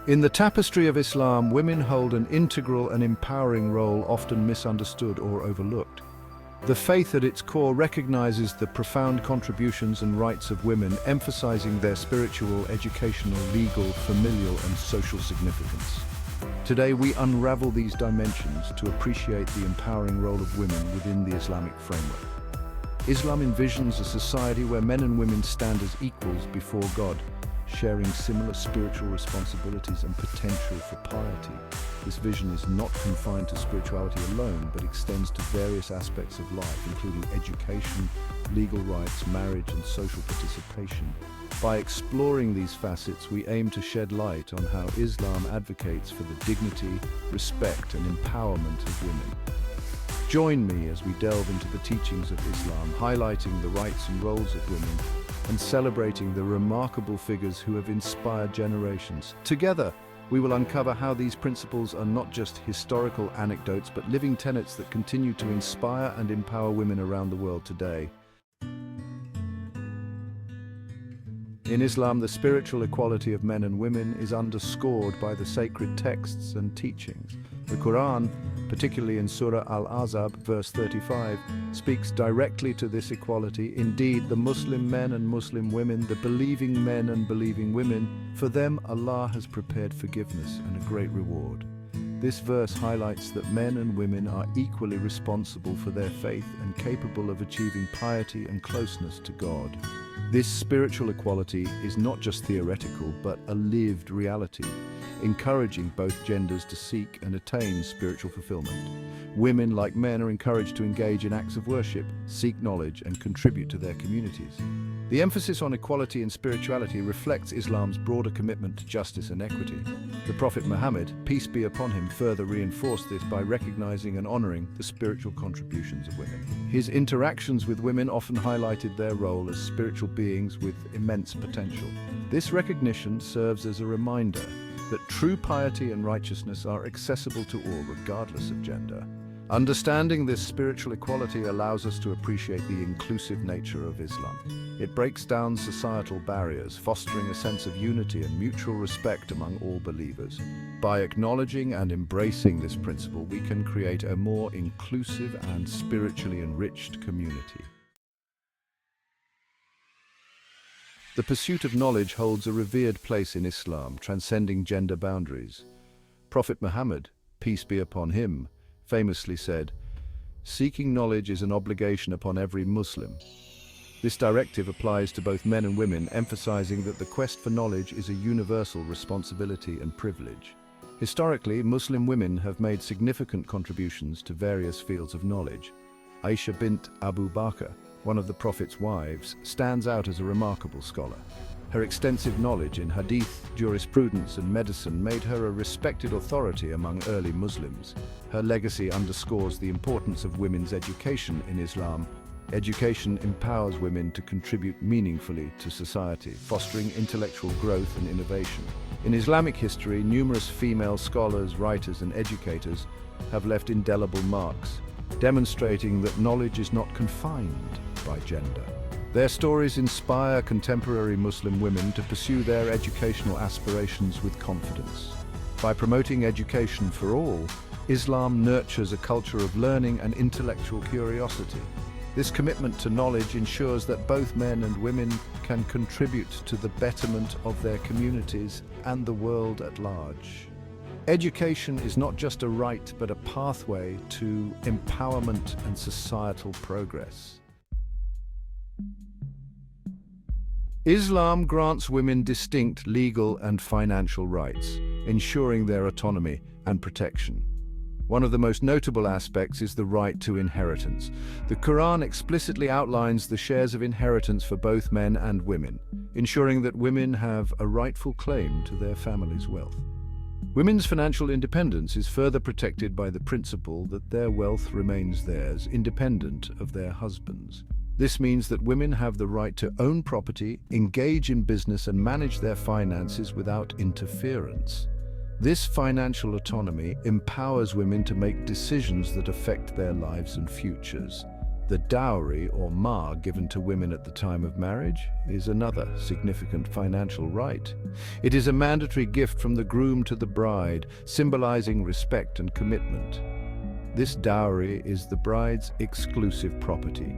In the tapestry of Islam, women hold an integral and empowering role, often misunderstood or overlooked. The faith at its core recognizes the profound contributions and rights of women, emphasizing their spiritual, educational, legal, familial, and social significance. Today, we unravel these dimensions to appreciate the empowering role of women within the Islamic framework. Islam envisions a society where men and women stand as equals before God, sharing similar spiritual responsibilities and potential for piety. This vision is not confined to spirituality alone, but extends to various aspects of life, including education, legal rights, marriage, and social participation. By exploring these facets, we aim to shed light on how Islam advocates for the dignity, respect, and empowerment of women. Join me as we delve into the teachings of Islam, highlighting the rights and roles of women and celebrating the remarkable figures who have inspired generations. Together, we will uncover how these principles are not just historical anecdotes, but living tenets that continue to inspire and empower women around the world today. In Islam, the spiritual equality of men and women is underscored by the sacred texts and teachings. The Quran, particularly in Surah Al-Ahzab, verse 35, speaks directly to this equality. Indeed, the Muslim men and Muslim women, the believing men and believing women, for them Allah has prepared forgiveness and a great reward. This verse highlights that men and women are equally responsible for their faith and capable of achieving piety and closeness to God. This spiritual equality is not just theoretical, but a lived reality, encouraging both genders to seek and attain spiritual fulfillment. Women, like men, are encouraged to engage in acts of worship, seek knowledge, and contribute to their communities. The emphasis on equality and spirituality reflects Islam's broader commitment to justice and equity. The Prophet Muhammad, peace be upon him, further reinforced this by recognizing and honoring the spiritual contributions of women. His interactions with women often highlighted their role as spiritual beings with immense potential. This recognition serves as a reminder that true piety and righteousness are accessible to all, regardless of gender. Understanding this spiritual equality allows us to appreciate the inclusive nature of Islam. It breaks down societal barriers, fostering a sense of unity and mutual respect among all believers. By acknowledging and embracing this principle, we can create a more inclusive and spiritually enriched community. The pursuit of knowledge holds a revered place in Islam, transcending gender boundaries. Prophet Muhammad, peace be upon him, famously said, "Seeking knowledge is an obligation upon every Muslim." This directive applies to both men and women, emphasizing that the quest for knowledge is a universal responsibility and privilege. Historically, Muslim women have made significant contributions to various fields of knowledge. Aisha bint Abu Bakr, one of the Prophet's wives, stands out as a remarkable scholar. Her extensive knowledge in hadith, jurisprudence, and medicine made her a respected authority among early Muslims. Her legacy underscores the importance of women's education in Islam. Education empowers women to contribute meaningfully to society, fostering intellectual growth and innovation. In Islamic history, numerous female scholars, writers, and educators have left indelible marks, demonstrating that knowledge is not confined by gender. Their stories inspire contemporary Muslim women to pursue their educational aspirations with confidence. By promoting education for all, Islam nurtures a culture of learning and intellectual curiosity. This commitment to knowledge ensures that both men and women can contribute to the betterment of their communities and the world at large. Education is not just a right, but a pathway to empowerment and societal progress. Islam grants women distinct legal and financial rights, ensuring their autonomy and protection. One of the most notable aspects is the right to inheritance. The Quran explicitly outlines the shares of inheritance for both men and women, ensuring that women have a rightful claim to their family's wealth. Women's financial independence is further protected by the principle that their wealth remains theirs, independent of their husbands. This means that women have the right to own property, engage in business, and manage their finances without interference. This financial autonomy empowers women to make decisions that affect their lives and futures. The dowry, or mahr, given to women at the time of marriage is another significant financial right. It is a mandatory gift from the groom to the bride, symbolizing respect and commitment. This dowry is the bride's exclusive property,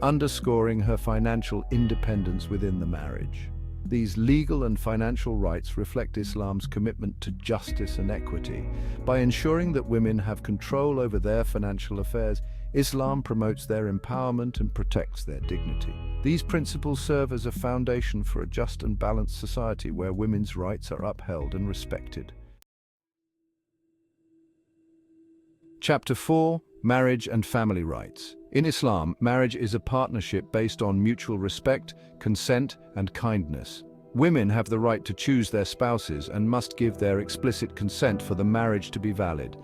underscoring her financial independence within the marriage. These legal and financial rights reflect Islam's commitment to justice and equity. By ensuring that women have control over their financial affairs, Islam promotes their empowerment and protects their dignity. These principles serve as a foundation for a just and balanced society where women's rights are upheld and respected. Chapter 4: Marriage and Family Rights. In Islam, marriage is a partnership based on mutual respect, consent, and kindness. Women have the right to choose their spouses and must give their explicit consent for the marriage to be valid.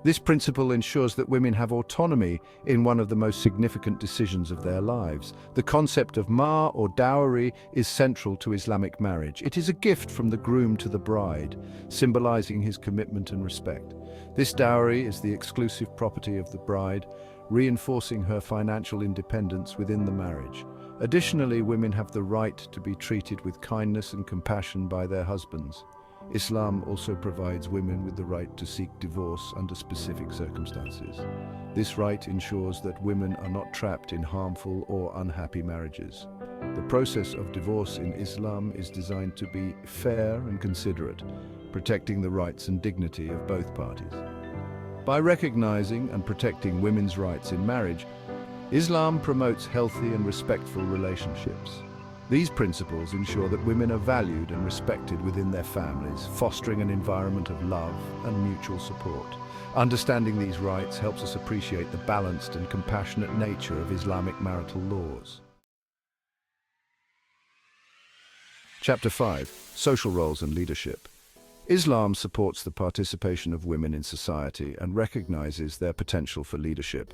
This principle ensures that women have autonomy in one of the most significant decisions of their lives. The concept of mahr, or dowry, is central to Islamic marriage. It is a gift from the groom to the bride, symbolizing his commitment and respect. This dowry is the exclusive property of the bride, reinforcing her financial independence within the marriage. Additionally, women have the right to be treated with kindness and compassion by their husbands. Islam also provides women with the right to seek divorce under specific circumstances. This right ensures that women are not trapped in harmful or unhappy marriages. The process of divorce in Islam is designed to be fair and considerate, protecting the rights and dignity of both parties. By recognizing and protecting women's rights in marriage, Islam promotes healthy and respectful relationships. These principles ensure that women are valued and respected within their families, fostering an environment of love and mutual support. Understanding these rights helps us appreciate the balanced and compassionate nature of Islamic marital laws. Chapter 5: Social Roles and Leadership. Islam supports the participation of women in society and recognizes their potential for leadership.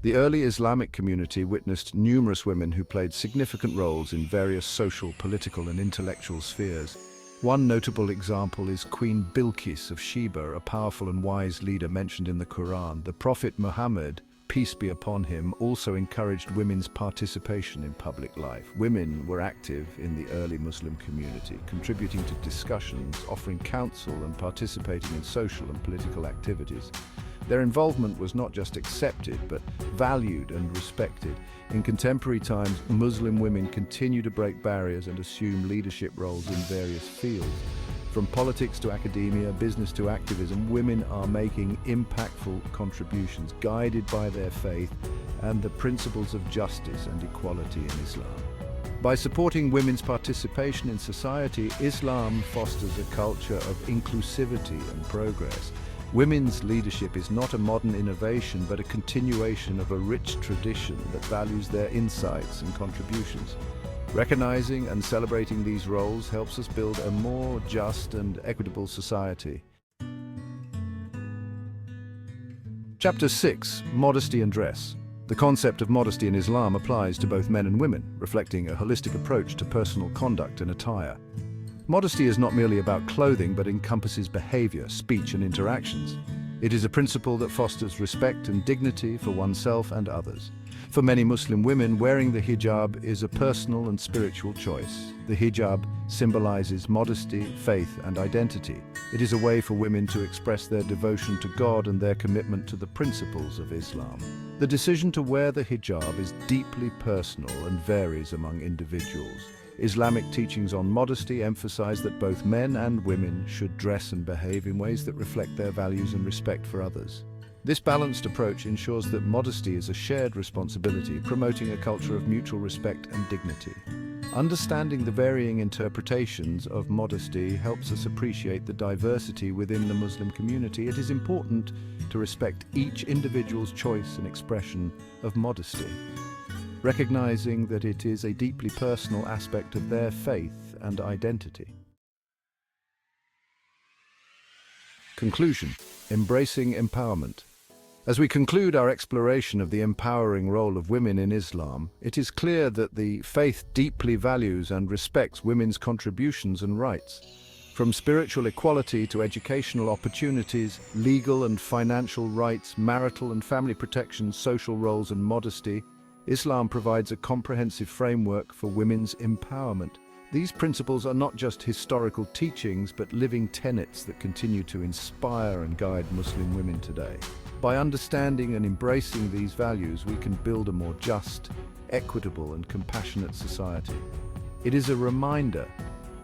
The early Islamic community witnessed numerous women who played significant roles in various social, political, and intellectual spheres. One notable example is Queen Bilqis of Sheba, a powerful and wise leader mentioned in the Quran. The Prophet Muhammad, peace be upon him, also encouraged women's participation in public life. Women were active in the early Muslim community, contributing to discussions, offering counsel, and participating in social and political activities. Their involvement was not just accepted, but valued and respected. In contemporary times, Muslim women continue to break barriers and assume leadership roles in various fields. From politics to academia, business to activism, women are making impactful contributions, guided by their faith and the principles of justice and equality in Islam. By supporting women's participation in society, Islam fosters a culture of inclusivity and progress. Women's leadership is not a modern innovation, but a continuation of a rich tradition that values their insights and contributions. Recognizing and celebrating these roles helps us build a more just and equitable society. Chapter 6: Modesty and Dress. The concept of modesty in Islam applies to both men and women, reflecting a holistic approach to personal conduct and attire. Modesty is not merely about clothing, but encompasses behavior, speech, and interactions. It is a principle that fosters respect and dignity for oneself and others. For many Muslim women, wearing the hijab is a personal and spiritual choice. The hijab symbolizes modesty, faith, and identity. It is a way for women to express their devotion to God and their commitment to the principles of Islam. The decision to wear the hijab is deeply personal and varies among individuals. Islamic teachings on modesty emphasize that both men and women should dress and behave in ways that reflect their values and respect for others. This balanced approach ensures that modesty is a shared responsibility, promoting a culture of mutual respect and dignity. Understanding the varying interpretations of modesty helps us appreciate the diversity within the Muslim community. It is important to respect each individual's choice and expression of modesty, recognizing that it is a deeply personal aspect of their faith and identity. Conclusion: embracing empowerment. As we conclude our exploration of the empowering role of women in Islam, it is clear that the faith deeply values and respects women's contributions and rights. From spiritual equality to educational opportunities, legal and financial rights, marital and family protection, social roles, and modesty, Islam provides a comprehensive framework for women's empowerment. These principles are not just historical teachings, but living tenets that continue to inspire and guide Muslim women today. By understanding and embracing these values, we can build a more just, equitable, and compassionate society. It is a reminder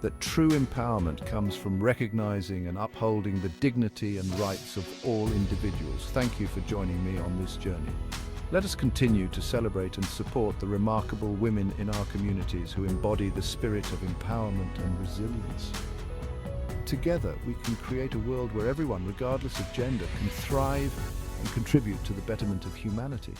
that true empowerment comes from recognizing and upholding the dignity and rights of all individuals. Thank you for joining me on this journey. Let us continue to celebrate and support the remarkable women in our communities who embody the spirit of empowerment and resilience. Together, we can create a world where everyone, regardless of gender, can thrive and contribute to the betterment of humanity.